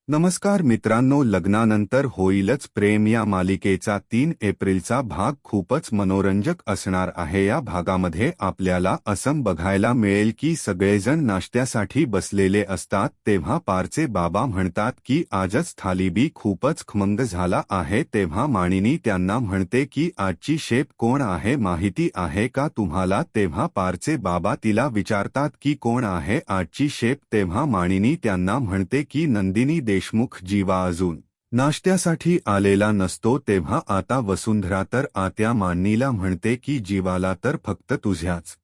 नमस्कार मित्रांनो, लग्नानंतर होईलच प्रेम या मालिकेचा 3 एप्रिलचा भाग खूपच मनोरंजक असणार आहे। या भागामध्ये आपल्याला असं बघायला मिळेल की सगळेजण नाश्त्यासाठी बसलेले असतात तेव्हा पारचे बाबा म्हणतात की आजच थालीबी खूपच खमंग झाला आहे। तेव्हा मानिनी त्यांना म्हणते की आजची शेफ कोण आहे माहिती आहे का तुम्हाला? तेव्हा पारचे बाबा तिला विचारतात की कोण आहे आजची शेफ? तेव्हा मानिनी त्यांना म्हणते की नंदिनी देशमुख। जीवा अजून नाश्त्यासाठी आलेला नसतो तेव्हा आता वसुंधरा तर आत्या मानिनीला म्हणते की जीवाला तर फक्त तुझ्याच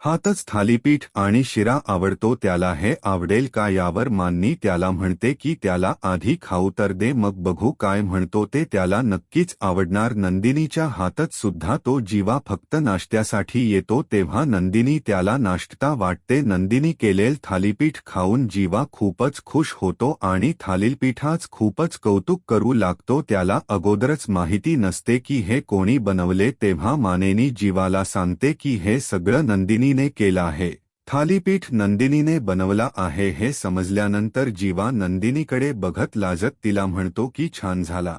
हातच थालीपीठ आणि शिरा आवडतो, त्याला हे आवडेल का? यावर मानिनी त्याला म्हणते की त्याला आधी खाऊ तर दे मग बघू काय म्हणतो ते, त्याला नक्कीच आवडणार नंदिनीच्या हातच सुद्धा तो जीवा फक्त नाश्त्यासाठी येतो तेव्हा नंदिनी त्याला नाश्ता वाटते। नंदिनी केलेल थालीपीठ खाऊन जीवा खूपच खुश होतो आणि थालीपीठाच खूपच कौतुक करू लागतो। त्याला अगोदरच माहिती नसते की हे कोणी बनवले तेव्हा मानिनी जीवाला सांगते की हे सगळं नंदिनीने केलं आहे। थालीपीठ नंदिनीने बनवला आहे हे समजल्यानंतर जीवा नंदिनीकडे बघत लाजत तिला म्हणतो की छान झाला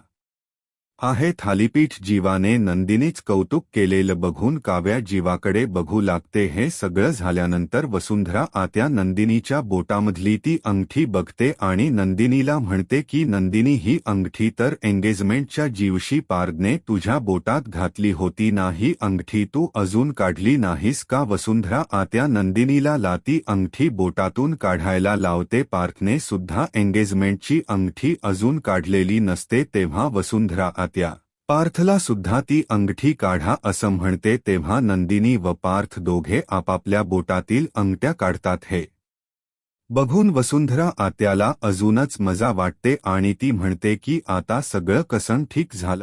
आहे थालीपीठ। जीवाने नंदिनीच कौतुक केलेलं बघून काव्या जीवाकडे बघू लागते। हे सगळं झाल्यानंतर वसुंधरा आत्या नंदिनीच्या बोटामधली ती अंगठी बघते आणि नंदिनीला म्हणते की नंदिनी ही अंगठी तर एंगेजमेंटच्या दिवशी पारने तुझ्या बोटात घातली होती ना, ही अंगठी तू अजून काढली नाहीस का? वसुंधरा आत्या नंदिनीला लाती अंगठी बोटातून काढायला लावते। पार्थने सुद्धा एंगेजमेंटची अंगठी अजून काढलेली नसते तेव्हा वसुंधरा आत्या पार्थला सुद्धा ती अंगठी काढा असं म्हणते तेव्हा नंदिनी व पार्थ दोघे आपापल्या बोटातील अंगठ्या काढतात। हे बघून वसुंधरा आत्याला अजूनच मजा वाटते आणि ती म्हणते की आता सगळं कसं ठीक झालं।